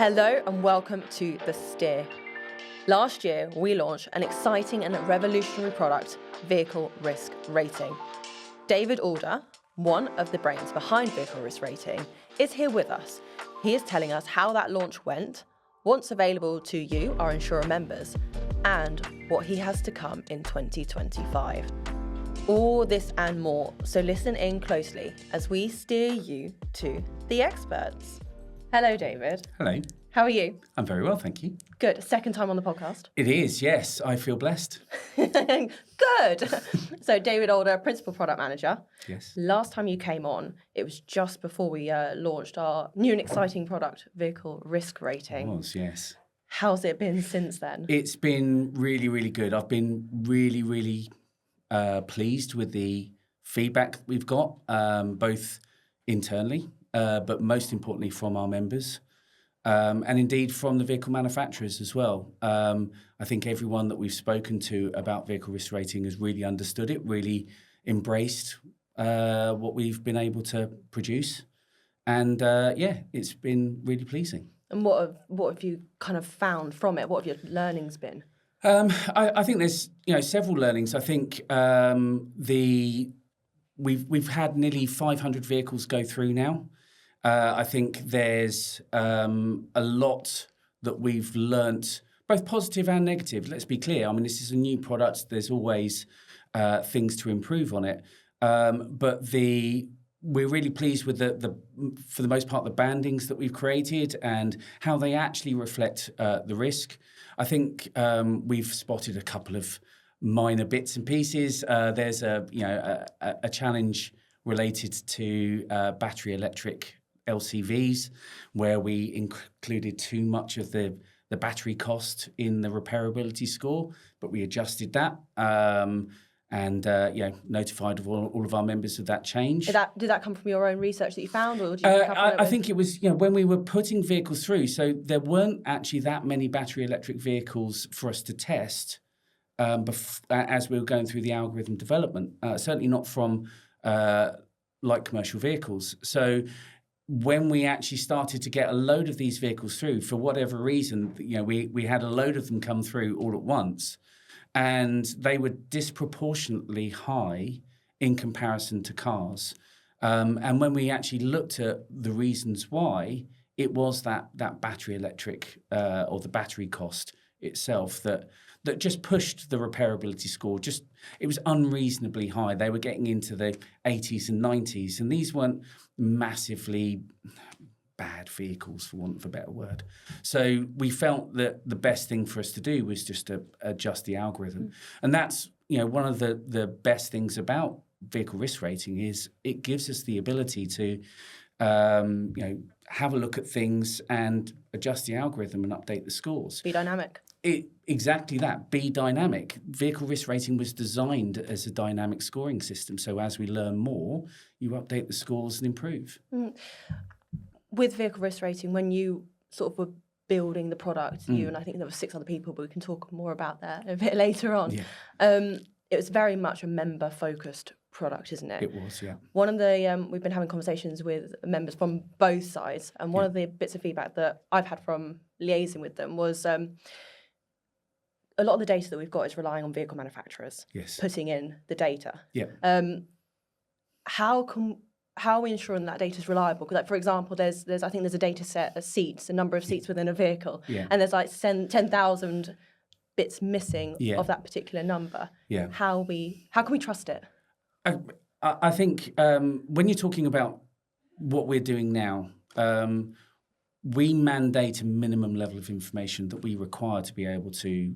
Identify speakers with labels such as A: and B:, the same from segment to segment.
A: Hello and welcome to The Steer. Last year, we launched an exciting and revolutionary product, Vehicle Risk Rating. David Alder, one of the brains behind Vehicle Risk Rating, is here with us. He is telling us how that launch went, what's available to you, our insurer members, and what he has to come in 2025. All this and more, so listen in closely as we steer you to the experts. Hello, David.
B: Hello.
A: How are you?
B: I'm very well, thank you.
A: Good. Second time on the podcast.
B: It is, yes. I feel blessed.
A: Good. So David Alder, Principal Product Manager.
B: Yes.
A: Last time you came on, it was just before we launched our new and exciting product, Vehicle Risk Rating.
B: It was, yes.
A: How's it been since then?
B: It's been really, really good. I've been really pleased with the feedback that we've got, both internally, but most importantly from our members. And indeed from the vehicle manufacturers as well. I think everyone that we've spoken to about vehicle risk rating has really understood it, really embraced what we've been able to produce. And it's been really pleasing. And
A: what have you kind of found from it? What have your learnings been?
B: I think there's several learnings. I think we've had nearly 500 vehicles go through now. I think there's a lot that we've learnt, both positive and negative. Let's be clear. I mean, this is a new product. There's always things to improve on it. But we're really pleased with for the most part, the bandings that we've created and how they actually reflect the risk. I think we've spotted a couple of minor bits and pieces. There's a challenge related to battery electric LCVs, where we included too much of the battery cost in the repairability score, but we adjusted that and notified all of our members of that change.
A: Did that come from your own research that you found, or did you
B: I think it was when we were putting vehicles through. So there weren't actually that many battery electric vehicles for us to test as we were going through the algorithm development. Certainly not from light commercial vehicles. So when we actually started to get a load of these vehicles through, for whatever reason, we had a load of them come through all at once, and they were disproportionately high in comparison to cars. And when we actually looked at the reasons why, it was that battery electric or the battery cost itself that just pushed the repairability score. It was unreasonably high. They were getting into the 80s and 90s, and these weren't massively bad vehicles, for want of a better word. So we felt that the best thing for us to do was just to adjust the algorithm. And that's one of the best things about vehicle risk rating is it gives us the ability to have a look at things and adjust the algorithm and update the scores.
A: Be dynamic.
B: Exactly that. Be dynamic. Vehicle risk rating was designed as a dynamic scoring system. So as we learn more, you update the scores and improve.
A: With vehicle risk rating, when you sort of were building the product, you and I think there were 6 other people, but we can talk more about that a bit later on. Yeah. It was very much a member-focused product, isn't it?
B: It was, yeah.
A: One of the we've been having conversations with members from both sides, and one of the bits of feedback that I've had from liaising with them was a lot of the data that we've got is relying on vehicle manufacturers putting in the data.
B: Yeah.
A: How are we ensuring that data is reliable? Because, for example, there's I think there's a data set of seats, a number of seats within a vehicle, and there's 10,000 bits missing of that particular number. Yeah. How can we trust it?
B: I think when you're talking about what we're doing now, we mandate a minimum level of information that we require to be able to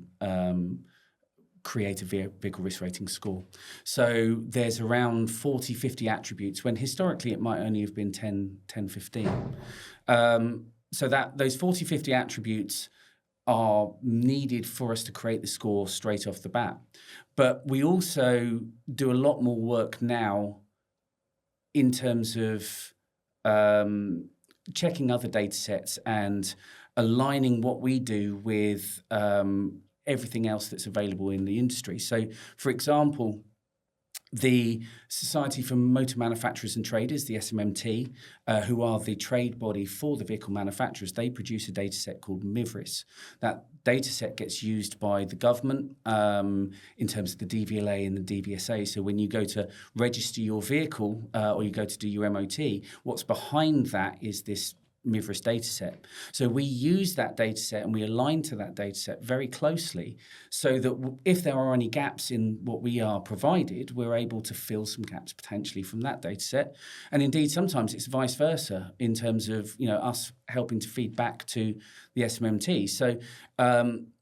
B: create a vehicle risk rating score. So there's around 40, 50 attributes, when historically it might only have been 10, 15. So that those 40, 50 attributes are needed for us to create the score straight off the bat. But we also do a lot more work now in terms of checking other data sets and aligning what we do with everything else that's available in the industry. So, for example, The Society for Motor Manufacturers and Traders, the SMMT, who are the trade body for the vehicle manufacturers, they produce a data set called MIVRIS. That data set gets used by the government in terms of the DVLA and the DVSA. So when you go to register your vehicle or you go to do your MOT, what's behind that is this MIVRIS data set. So we use that data set and we align to that data set very closely so that if there are any gaps in what we are provided, we're able to fill some gaps potentially from that data set. And indeed, sometimes it's vice versa in terms of, you know, us helping to feed back to the SMMT. So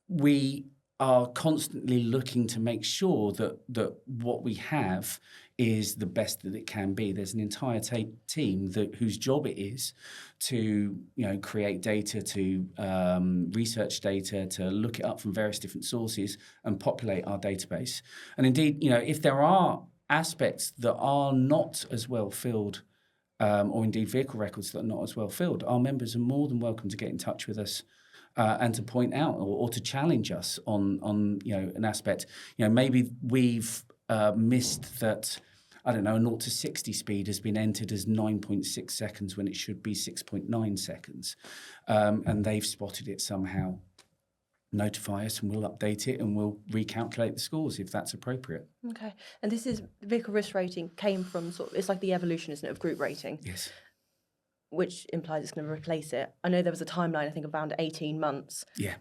B: we are constantly looking to make sure that what we have is the best that it can be. There's an entire team whose job it is to, you know, create data, to research data, to look it up from various different sources and populate our database. And indeed, you know, if there are aspects that are not as well filled, or indeed vehicle records that are not as well filled, our members are more than welcome to get in touch with us and to point out or to challenge us on you know, an aspect. You know, maybe we've missed that, I don't know, a 0 to 60 speed has been entered as 9.6 seconds when it should be 6.9 seconds. And they've spotted it somehow. Notify us and we'll update it and we'll recalculate the scores if that's appropriate.
A: Okay. And this is vehicle risk rating came from sort of, it's like the evolution, isn't it, of group rating?
B: Yes.
A: Which implies it's going to replace it. I know there was a timeline, I think, around 18 months.
B: Yeah.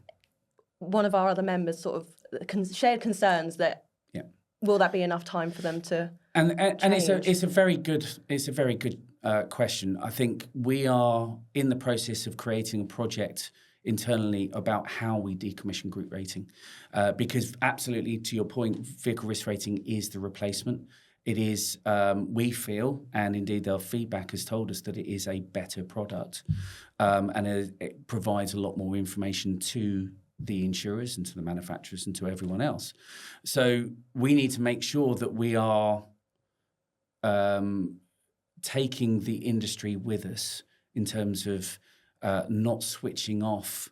A: One of our other members sort of shared concerns that will that be enough time for them to
B: and
A: change?
B: it's a very good question. I think we are in the process of creating a project internally about how we decommission group rating, because absolutely to your point, vehicle risk rating is the replacement. It is, we feel, and indeed their feedback has told us that it is a better product, and it provides a lot more information to the insurers and to the manufacturers and to everyone else. So we need to make sure that we are taking the industry with us in terms of not switching off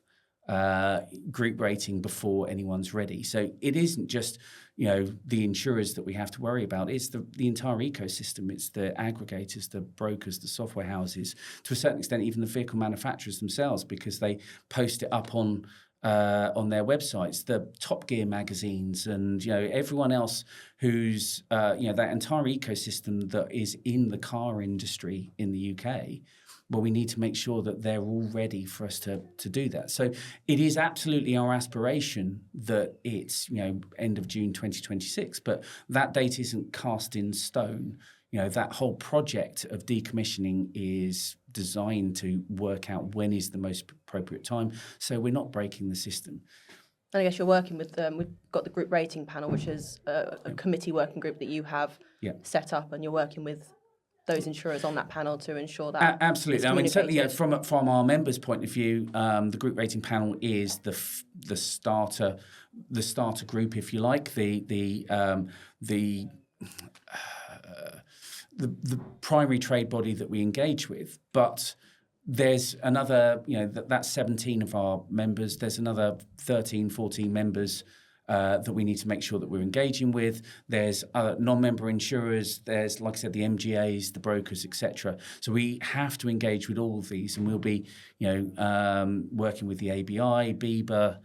B: group rating before anyone's ready. So it isn't just, you know, the insurers that we have to worry about. It's the entire ecosystem. It's the aggregators, the brokers, the software houses, to a certain extent, even the vehicle manufacturers themselves, because they post it up on their websites, the Top Gear magazines, and, you know, everyone else who's you know, that entire ecosystem that is in the car industry in the UK. Well, we need to make sure that they're all ready for us to do that. So it is absolutely our aspiration that it's, you know, end of June 2026, but that date isn't cast in stone. You know, that whole project of decommissioning is designed to work out when is the most appropriate time, so we're not breaking the system.
A: And I guess you're working with we've got the group rating panel, which is a committee working group that you have set up, and you're working with those insurers on that panel to ensure that
B: absolutely. I mean, certainly, from our members' point of view, the group rating panel is the starter group, if you like, the primary trade body that we engage with. But there's another, you know, that's 17 of our members. There's another 13, 14 members that we need to make sure that we're engaging with. There's non-member insurers. There's, like I said, the MGAs, the brokers, etc. So we have to engage with all of these, and we'll be, you know, working with the ABI, BIBA,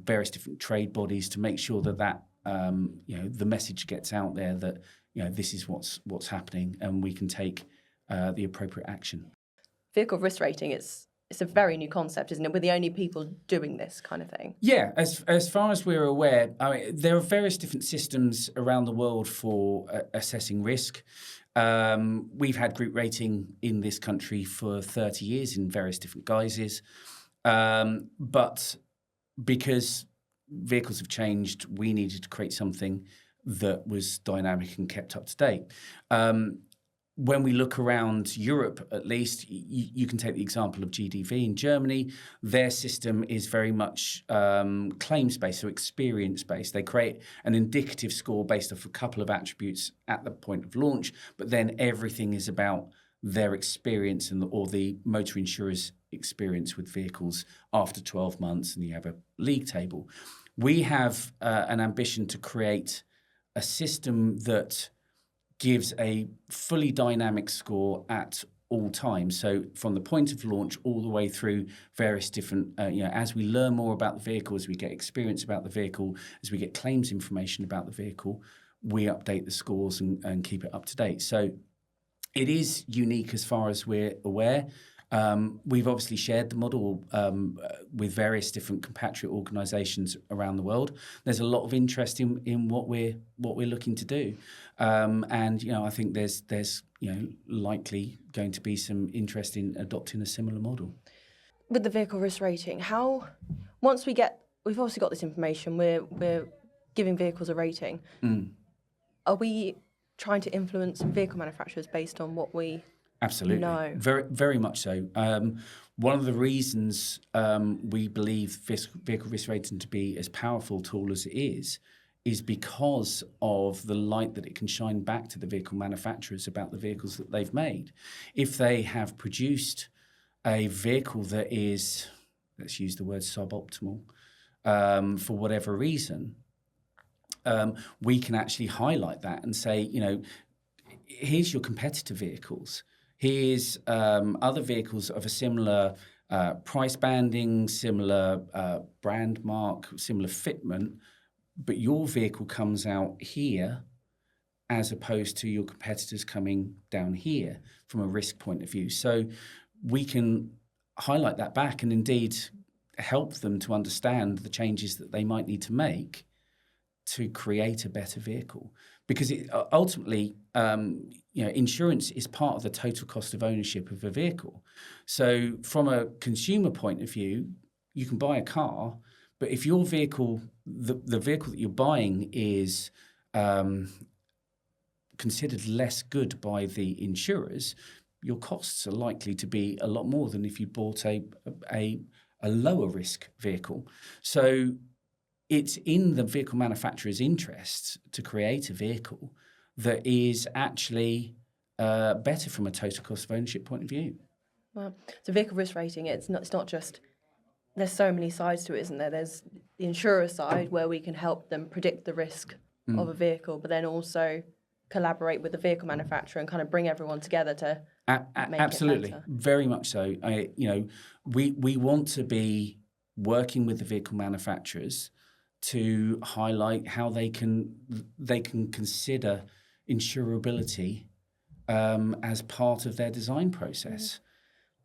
B: various different trade bodies to make sure that you know, the message gets out there that, you know, this is what's happening, and we can take the appropriate action.
A: Vehicle risk rating, it's a very new concept, isn't it? We're the only people doing this kind of thing.
B: Yeah, as far as we're aware, I mean, there are various different systems around the world for assessing risk. We've had group rating in this country for 30 years in various different guises. But because vehicles have changed, we needed to create something that was dynamic and kept up to date. When we look around Europe, at least, you can take the example of GDV in Germany. Their system is very much claims-based, so experience-based. They create an indicative score based off a couple of attributes at the point of launch, but then everything is about their experience or the motor insurer's experience with vehicles after 12 months, and you have a league table. We have an ambition to create a system that gives a fully dynamic score at all times. So from the point of launch all the way through various different, as we learn more about the vehicle, as we get experience about the vehicle, as we get claims information about the vehicle, we update the scores and keep it up to date. So it is unique as far as we're aware. We've obviously shared the model with various different compatriot organisations around the world. There's a lot of interest in what we're looking to do, and I think there's likely going to be some interest in adopting a similar model.
A: With the vehicle risk rating, we've obviously got this information, we're giving vehicles a rating. Are we trying to influence vehicle manufacturers based on what we
B: Absolutely.
A: know?
B: Very, very much so. One of the reasons we believe vehicle risk rating to be as powerful a tool as it is because of the light that it can shine back to the vehicle manufacturers about the vehicles that they've made. If they have produced a vehicle that is, let's use the word suboptimal, for whatever reason, we can actually highlight that and say, here's your competitor vehicles. Here's other vehicles of a similar price banding, similar brand mark, similar fitment, but your vehicle comes out here as opposed to your competitors coming down here from a risk point of view. So we can highlight that back and indeed help them to understand the changes that they might need to make to create a better vehicle. Because ultimately, insurance is part of the total cost of ownership of a vehicle. So from a consumer point of view, you can buy a car, but if your vehicle, the vehicle that you're buying is considered less good by the insurers, your costs are likely to be a lot more than if you bought a lower risk vehicle. So it's in the vehicle manufacturer's interests to create a vehicle that is actually better from a total cost of ownership point of view.
A: Well, so vehicle risk rating, it's not just, there's so many sides to it, isn't there? There's the insurer side where we can help them predict the risk of a vehicle, but then also collaborate with the vehicle manufacturer and kind of bring everyone together to make
B: absolutely,
A: it better.
B: Very much so. We want to be working with the vehicle manufacturers to highlight how they can consider insurability as part of their design process.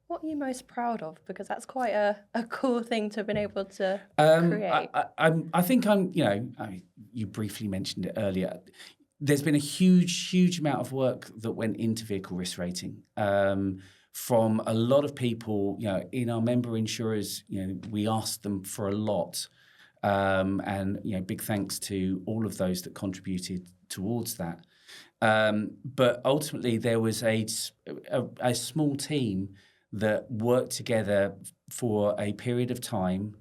A: What are you most proud of? Because that's quite a cool thing to have been able to create.
B: I think you briefly mentioned it earlier. There's been a huge amount of work that went into vehicle risk rating from a lot of people. In our member insurers, we asked them for a lot. And big thanks to all of those that contributed towards that. But ultimately, there was a small team that worked together for a period of time,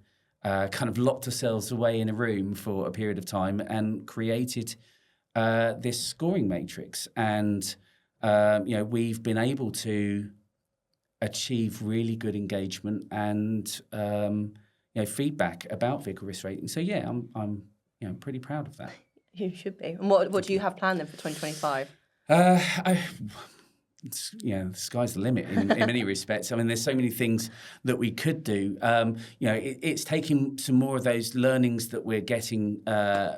B: kind of locked ourselves away in a room for a period of time, and created this scoring matrix. And we've been able to achieve really good engagement and feedback about vehicle risk rating. So yeah, I'm pretty proud of that.
A: You should be. And what do you have planned then for 2025?
B: The sky's the limit in many respects. I mean, there's so many things that we could do. It's taking some more of those learnings that we're getting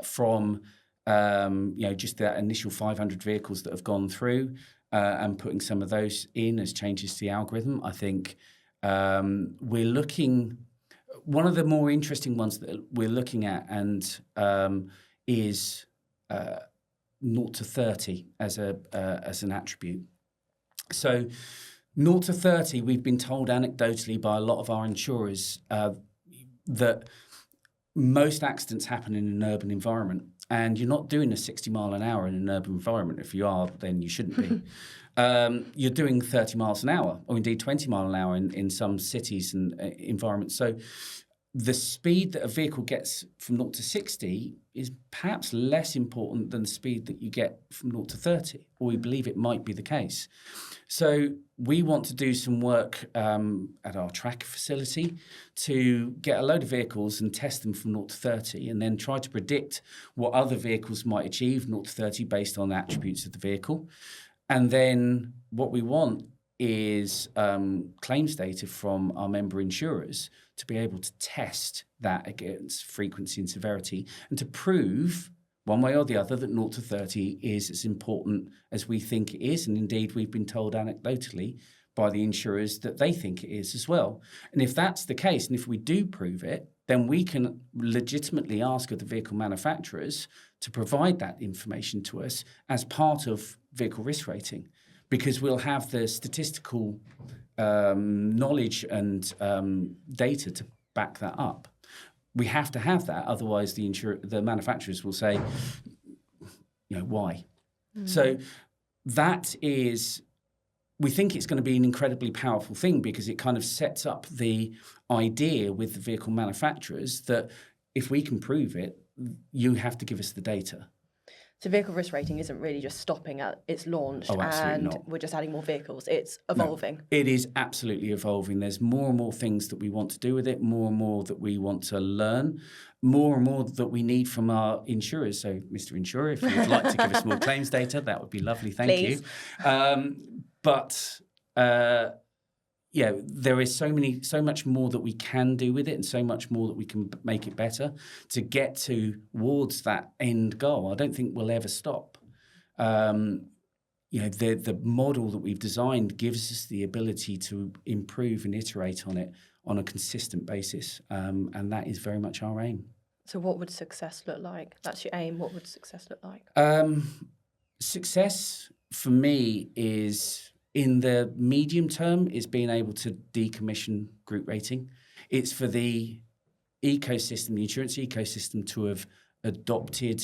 B: from just that initial 500 vehicles that have gone through and putting some of those in as changes to the algorithm. I think we're looking. One of the more interesting ones that we're looking at is 0 to 30 as an attribute. So 0 to 30, we've been told anecdotally by a lot of our insurers that most accidents happen in an urban environment, and you're not doing a 60 mile an hour in an urban environment. If you are, then you shouldn't be. You're doing 30 miles an hour, or indeed 20 mile an hour in some cities and environments. So the speed that a vehicle gets from 0 to 60 is perhaps less important than the speed that you get from 0 to 30, or we believe it might be the case. So we want to do some work at our tracker facility to get a load of vehicles and test them from 0 to 30, and then try to predict what other vehicles might achieve 0 to 30 based on the attributes of the vehicle. And then what we want is claims data from our member insurers to be able to test that against frequency and severity, and to prove one way or the other that 0 to 30 is as important as we think it is. And indeed, we've been told anecdotally by the insurers that they think it is as well. And if that's the case, and if we do prove it, then we can legitimately ask of the vehicle manufacturers to provide that information to us as part of vehicle risk rating, because we'll have the statistical knowledge and data to back that up. We have to have that, otherwise the manufacturers will say, why? So that is, we think it's going to be an incredibly powerful thing, because it kind of sets up the idea with the vehicle manufacturers that if we can prove it, you have to give us the data.
A: So vehicle risk rating isn't really just stopping at its launch we're just adding more vehicles. It's evolving.
B: No, it is absolutely evolving. There's more and more things that we want to do with it, more and more that we want to learn, more and more that we need from our insurers. So, Mr. Insurer, if you'd like to give us more claims data, that would be lovely. Thank you. There is so much more that we can do with it, and so much more that we can make it better to get towards that end goal. I don't think we'll ever stop. The model that we've designed gives us the ability to improve and iterate on it on a consistent basis, and that is very much our aim.
A: So what would success look like? That's your aim. What would success look like?
B: Success for me is, in the medium term, is being able to decommission group rating. It's for the ecosystem, the insurance ecosystem, to have adopted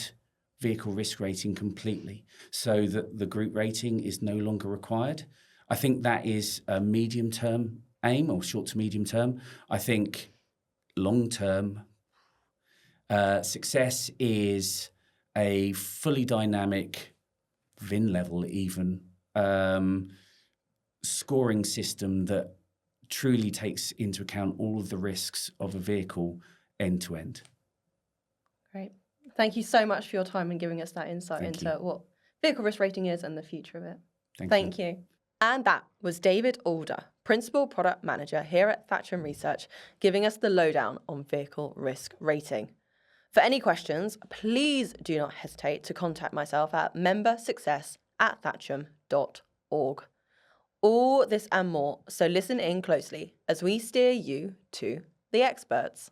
B: vehicle risk rating completely, so that the group rating is no longer required. I think that is a medium-term aim, or short to medium term. I think long-term success is a fully dynamic, VIN level even, scoring system that truly takes into account all of the risks of a vehicle end to end.
A: Great. Thank you so much for your time and giving us that insight into what vehicle risk rating is and the future of it. Thank you. And that was David Alder, Principal Product Manager here at Thatcham Research, giving us the lowdown on vehicle risk rating. For any questions, please do not hesitate to contact myself at membersuccess@thatcham.org. All this and more, so listen in closely as we steer you to the experts.